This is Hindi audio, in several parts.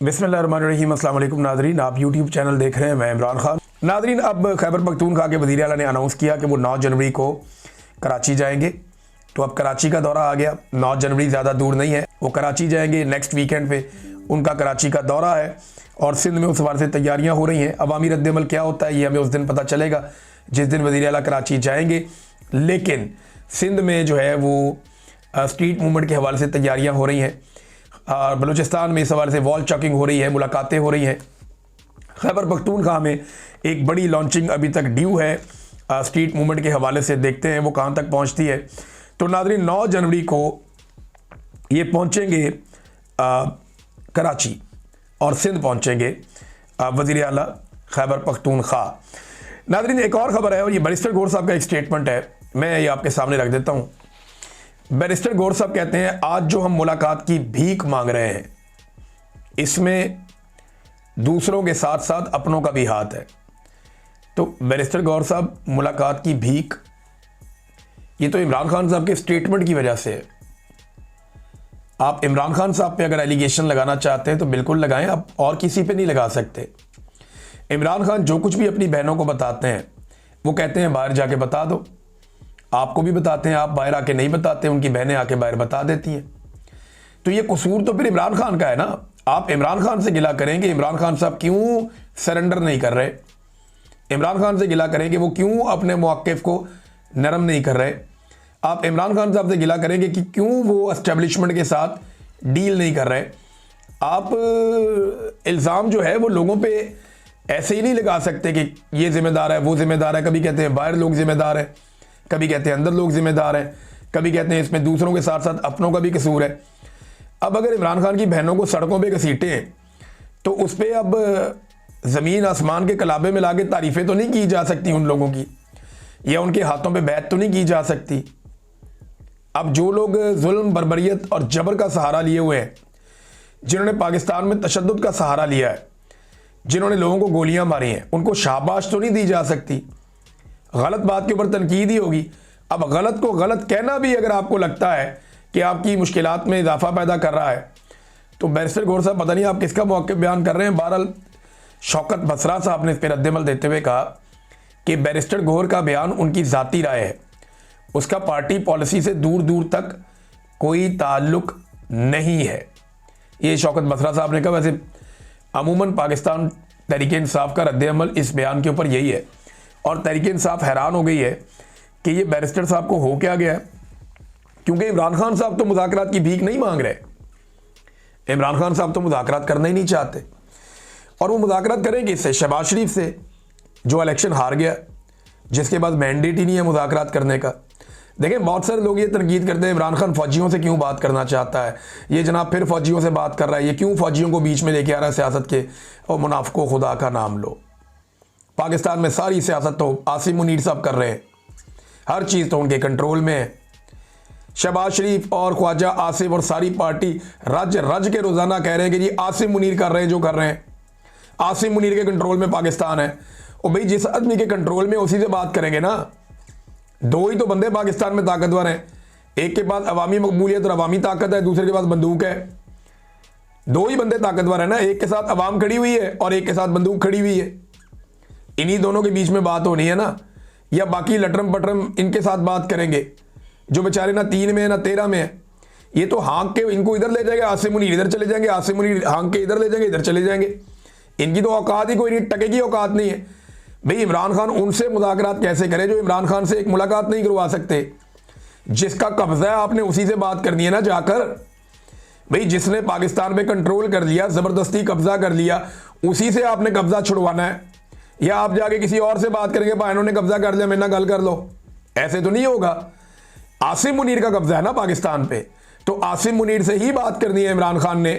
बिस्मिल्लाहिर्रहमानिर्रहीम। अस्सलाम वालेकुम नाज़रीन, आप यूट्यूब चैनल देख रहे हैं, मैं इमरान खान। नाज़रीन, अब खैबर पख्तूनख्वा के वज़ीर आला ने अनाउंस किया कि वो 9 जनवरी को कराची जाएंगे। तो अब कराची का दौरा आ गया। 9 जनवरी ज़्यादा दूर नहीं है, वो कराची जाएंगे। नेक्स्ट वीकेंड पे उनका कराची का दौरा है और सिंध में उस हवाले से तैयारियाँ हो रही हैं। अवामी रद्द-ए-अमल क्या होता है ये हमें उस दिन पता चलेगा जिस दिन वज़ीर आला कराची जाएंगे। लेकिन सिंध में जो है वो स्ट्रीट मूवमेंट के हवाले से तैयारियाँ हो रही हैं। बलूचिस्तान में इस हवाले से वॉल चॉकिंग हो रही है, मुलाकातें हो रही हैं। खैबर पख्तूनख्वा में एक बड़ी लॉन्चिंग अभी तक ड्यू है स्ट्रीट मूवमेंट के हवाले से। देखते हैं वो कहाँ तक पहुँचती है। तो नाज़रीन, 9 जनवरी को ये पहुँचेंगे कराची और सिंध पहुँचेंगे वज़ीर आला खैबर पख्तूनख्वा। नाज़रीन, एक और ख़बर है और ये बैरिस्टर गौहर साहब का एक स्टेटमेंट है, मैं ये आपके सामने रख देता हूँ। बैरिस्टर गौहर साहब कहते हैं आज जो हम मुलाकात की भीख मांग रहे हैं इसमें दूसरों के साथ साथ अपनों का भी हाथ है। तो बैरिस्टर गौहर साहब, मुलाकात की भीख, ये तो इमरान खान साहब के स्टेटमेंट की वजह से है। आप इमरान खान साहब पे अगर एलिगेशन लगाना चाहते हैं तो बिल्कुल लगाएं, आप और किसी पे नहीं लगा सकते। इमरान खान जो कुछ भी अपनी बहनों को बताते हैं वो कहते हैं बाहर जाके बता दो। आपको भी बताते हैं, आप बाहर आके नहीं बताते, उनकी बहनें आके बाहर बता देती हैं। तो ये कसूर तो फिर इमरान खान का है ना। आप इमरान खान से गिला करेंगे इमरान खान साहब क्यों सरेंडर नहीं कर रहे, इमरान खान से गिला करेंगे वो क्यों अपने मौक़िफ़ को नरम नहीं कर रहे। आप इमरान खान साहब से गिला करेंगे कि क्यों वो एस्टेब्लिशमेंट के साथ डील नहीं कर रहे। आप इल्ज़ाम जो है वो लोगों पे ऐसे ही नहीं लगा सकते कि ये जिम्मेदार है, वो जिम्मेदार है। कभी कहते हैं बाहर लोग जिम्मेदार हैं, कभी कहते हैं अंदर लोग जिम्मेदार हैं, कभी कहते हैं इसमें दूसरों के साथ साथ अपनों का भी कसूर है। अब अगर इमरान खान की बहनों को सड़कों पे घसीटे हैं तो उस पर अब ज़मीन आसमान के कलाबे में लाके तारीफ़ें तो नहीं की जा सकती उन लोगों की, या उनके हाथों पे बैत तो नहीं की जा सकती। अब जो लोग जुल्म, बर्बरियत और जबर का सहारा लिए हुए हैं, जिन्होंने पाकिस्तान में तशद्दुद का सहारा लिया है, जिन्होंने लोगों को गोलियां मारी हैं, उनको शाबाश तो नहीं दी जा सकती। गलत बात के ऊपर तनकीद ही होगी। अब गलत को गलत कहना भी अगर आपको लगता है कि आपकी मुश्किलात में इजाफा पैदा कर रहा है तो बैरिस्टर गौहर साहब, पता नहीं आप किसका मौक़िफ़ बयान कर रहे हैं। बहरहाल शौकत बसरा साहब ने इस पर रद्द-ए-अमल देते हुए कहा कि बैरिस्टर गौहर का बयान उनकी ज़ाती राय है, उसका पार्टी पॉलिसी से दूर दूर तक कोई ताल्लुक नहीं है। ये शौकत बसरा साहब ने कहा। वैसे अमूमन पाकिस्तान तहरीक-ए-इंसाफ का रद्द-ए-अमल इस बयान के ऊपर यही है और तहरीक-ए-इंसाफ हैरान हो गई है कि ये बैरिस्टर साहब को हो क्या गया है, क्योंकि इमरान खान साहब तो मुज़ाकरात की भीख नहीं मांग रहे। इमरान खान साहब तो मुज़ाकरात करना ही नहीं चाहते और वो मुज़ाकरात करेंगे इससे, शहबाज शरीफ से, जो इलेक्शन हार गया, जिसके बाद मैंडेट ही नहीं है मुज़ाकरात करने का। देखें, बहुत सारे लोग ये तनकीद करते हैं इमरान खान फ़ौजियों से क्यों बात करना चाहता है, ये जनाब फिर फ़ौजियों से बात कर रहा है, ये क्यों फ़ौजियों को बीच में लेके आ रहा है सियासत के। और मुनाफिको, खुदा का नाम लो, पाकिस्तान में सारी सियासत तो आसिम मुनीर साहब कर रहे हैं, हर चीज़ तो उनके कंट्रोल में है। शहबाज शरीफ और ख्वाजा आसिफ और सारी पार्टी रज रज के रोज़ाना कह रहे हैं कि जी आसिम मुनीर कर रहे हैं जो कर रहे हैं, आसिम मुनीर के कंट्रोल में पाकिस्तान है। और भाई जिस आदमी के कंट्रोल में उसी से बात करेंगे ना। दो ही तो बंदे पाकिस्तान में ताकतवर हैं, एक के पास अवामी मकबूलियत और अवामी ताकत है, दूसरे के पास बंदूक है। दो ही बंदे ताकतवर है ना, एक के साथ अवाम खड़ी हुई है और एक के साथ बंदूक खड़ी हुई है। इन्हीं दोनों के बीच में बात होनी है ना, या बाकी लटरम पटरम इनके साथ बात करेंगे जो बेचारे ना 3 में है ना 13 में है। ये तो हाँक के इनको इधर ले जाएंगे, आसिम मुनीर इधर चले जाएंगे, आसिम मुनीर हाँक के इधर ले जाएंगे, इधर चले जाएंगे। इनकी तो औकात ही कोई नहीं, टके की औकात नहीं है। भाई इमरान खान उनसे मुज़ाकरात कैसे करे जो इमरान खान से एक मुलाकात नहीं करवा सकते। जिसका कब्जा है आपने उसी से बात करनी है ना जाकर। भाई जिसने पाकिस्तान पे कंट्रोल कर लिया, ज़बरदस्ती कब्जा कर लिया, उसी से आपने कब्जा छुड़वाना है। या आप जाके किसी और से बात करेंगे, भाई इन्होंने कब्जा कर लिया, मेरे ना गल कर लो, ऐसे तो नहीं होगा। आसिम मुनीर का कब्जा है ना पाकिस्तान पे, तो आसिम मुनीर से ही बात करनी है इमरान खान ने।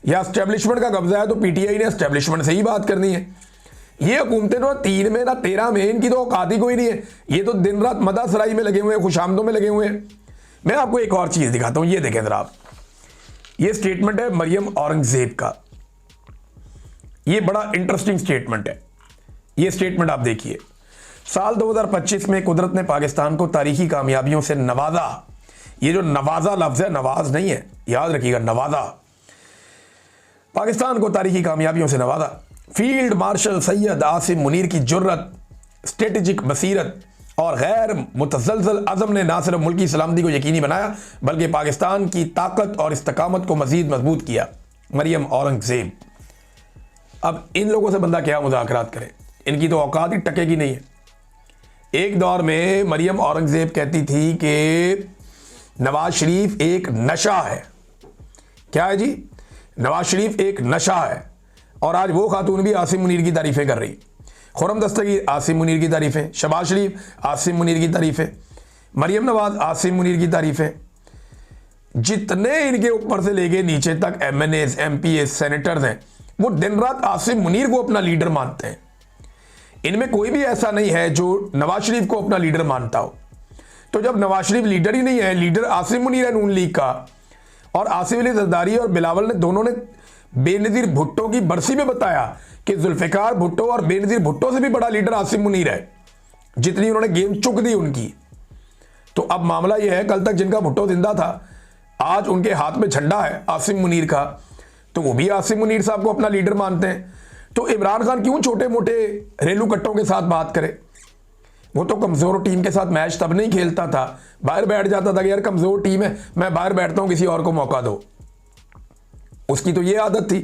या एस्टेब्लिशमेंट का कब्जा है तो पीटीआई ने एस्टेब्लिशमेंट से ही बात करनी है। ये हुकूमतें ना 3 में ना 13 में, इनकी तो औकात ही कोई नहीं है। ये तो दिन रात मदा सराई में लगे हुए हैं, खुशामदों में लगे हुए हैं। मैं आपको एक और चीज़ दिखाता हूँ, ये देखें जरा आप। ये स्टेटमेंट है मरियम औरंगजेब का, ये बड़ा इंटरेस्टिंग स्टेटमेंट है। ये स्टेटमेंट आप देखिए। साल 2025 में कुदरत ने पाकिस्तान को तारीखी कामयाबियों से नवाजा। ये जो नवाजा लफ्ज़ है, नवाज नहीं है, याद रखिएगा, नवाजा। पाकिस्तान को तारीखी कामयाबियों से नवाजा। फील्ड मार्शल सैयद आसिम मुनीर की जुर्रत, स्ट्रेटेजिक बसीरत और गैर मुतज़लज़ल अज़म ने ना सिर्फ मुल्क की सलामती को यकीनी बनाया बल्कि पाकिस्तान की ताकत और इस्तकामत को मज़ीद मजबूत किया। मरियम औरंगज़ेब। अब इन लोगों से बंदा क्या मुज़ाकरात करे, इनकी तो औकात ही टके की नहीं है। एक दौर में मरियम औरंगज़ेब कहती थी कि नवाज शरीफ एक नशा है। क्या है जी? नवाज शरीफ एक नशा है। और आज वो खातून भी आसिम मुनीर की तारीफ़ें कर रही। खुर्रम दस्तगीर आसिम मुनीर की तारीफ़ें, शहबाज शरीफ आसिम मुनीर की तारीफ़ें, मरियम नवाज आसिम मुनीर की तारीफ़ें। जितने इनके ऊपर से लेके नीचे तक MNAs, MPs, सेनेटर्स हैं, वो दिन रात आसिम मुनीर को अपना लीडर मानते हैं। इनमें कोई भी ऐसा नहीं है जो नवाज शरीफ को अपना लीडर मानता हो। तो जब नवाज शरीफ लीडर ही नहीं है, लीडर आसिम मुनीर है नून लीग का, और आसिफ अली जरदारी और बिलावल ने दोनों ने बेनज़ीर भुट्टो की बरसी में बताया कि जुल्फ़िकार भुट्टो और बेनज़ीर भुट्टो से भी बड़ा लीडर आसिम मुनीर है, जितनी उन्होंने गेम चुक दी उनकी। तो अब मामला यह है, कल तक जिनका भुट्टो जिंदा था, आज उनके हाथ में झंडा है आसिम मुनीर का, तो वो भी आसिम मुनीर साहब को अपना लीडर मानते हैं। तो इमरान खान क्यों छोटे मोटे रेलू कट्टों के साथ बात करे? वो तो कमज़ोर टीम के साथ मैच तब नहीं खेलता था, बाहर बैठ जाता था कि यार कमज़ोर टीम है, मैं बाहर बैठता हूं, किसी और को मौका दो। उसकी तो ये आदत थी।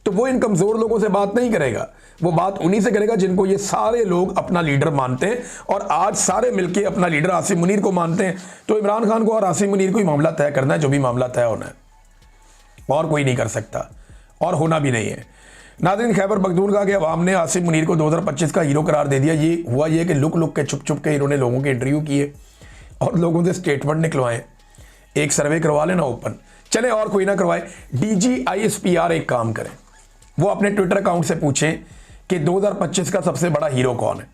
तो वो इन कमज़ोर लोगों से बात नहीं करेगा, वो बात उन्हीं से करेगा जिनको ये सारे लोग अपना लीडर मानते हैं। और आज सारे मिलके अपना लीडर आसिम मुनीर को मानते हैं। तो इमरान खान को और आसिम मुनीर को ही मामला तय करना है, जो भी मामला तय होना है, और कोई नहीं कर सकता और होना भी नहीं है। नाज़रीन, खैबर पख्तूनख्वा के अवाम ने आसिम मुनीर को 2025 का हीरो करार दे दिया। ये हुआ ये कि लुक लुक के छुप छुप के इन्होंने लोगों के इंटरव्यू किए और लोगों से स्टेटमेंट निकलवाए। एक सर्वे करवा लेना ओपन, चले और कोई ना करवाए। DGISPR एक काम करें, वो अपने ट्विटर अकाउंट से पूछें कि 2025 का सबसे बड़ा हीरो कौन है,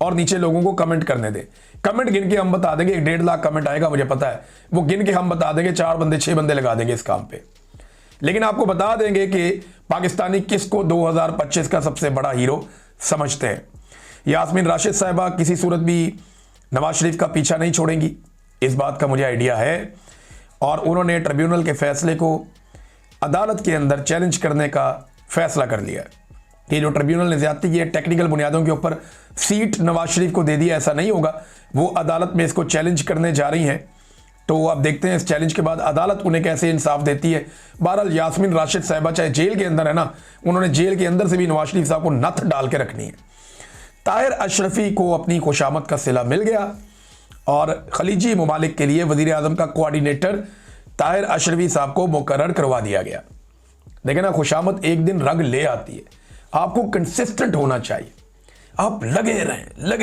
और नीचे लोगों को कमेंट करने दें। कमेंट गिन के हम बता देंगे, 1.5 लाख कमेंट आएगा मुझे पता है, वो गिन के हम बता देंगे, 4 बंदे 6 बंदे लगा देंगे इस काम पे। लेकिन आपको बता देंगे कि पाकिस्तानी किसको 2025 का सबसे बड़ा हीरो समझते हैं। यास्मीन राशिद साहिबा किसी सूरत भी नवाज शरीफ का पीछा नहीं छोड़ेंगी, इस बात का मुझे आइडिया है, और उन्होंने ट्रिब्यूनल के फैसले को अदालत के अंदर चैलेंज करने का फैसला कर लिया है कि जो ट्रिब्यूनल ने ज्यादती की है, टेक्निकल बुनियादों के ऊपर सीट नवाज शरीफ को दे दिया, ऐसा नहीं होगा। वो अदालत में इसको चैलेंज करने जा रही हैं। तो आप देखते हैं इस चैलेंज के बाद अदालत उन्हें कैसे इंसाफ देती है। बहरहाल यास्मीन राशिद साहिबा चाहे जेल के अंदर है ना, उन्होंने जेल के अंदर से भी नवाज शरीफ साहब को नथ डाल के रखनी है। ताहिर अशरफी को अपनी खुशामद का सिला मिल गया और खलीजी ममालिक के लिए वजीर आजम का कोऑर्डिनेटर ताहिर अशरफी साहब को मुकर्रर करवा दिया गया। देखें ना, खुशामद एक दिन रंग ले आती है। आपको कंसिस्टेंट होना चाहिए, आप लगे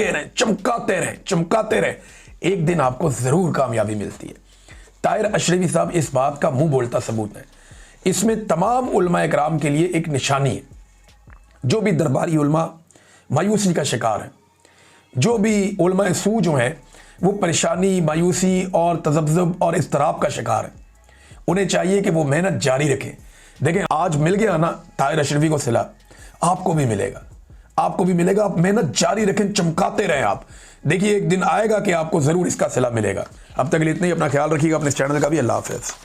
रहें, चमकाते रहें, एक दिन आपको जरूर कामयाबी मिलती है। ताहिर अशरफी साहब इस बात का मुंह बोलता सबूत है। इसमें तमाम उलमा इकराम के लिए एक निशानी है। जो भी दरबारी उलमा मायूसी का शिकार है, जो भी उलमा सू जो हैं वो परेशानी, मायूसी और तज़ब्ज़ुब और इज़्तिराब का शिकार है, उन्हें चाहिए कि वो मेहनत जारी रखें। देखें, आज मिल गया ना ताहिर अशरफी को सिला, आपको भी मिलेगा, आप मेहनत जारी रखें, चमकाते रहें। आप देखिए एक दिन आएगा कि आपको जरूर इसका सिला मिलेगा। अब तक के लिए इतना ही, अपना ख्याल रखिएगा, अपने चैनल का भी। अल्लाह हाफ़िज़।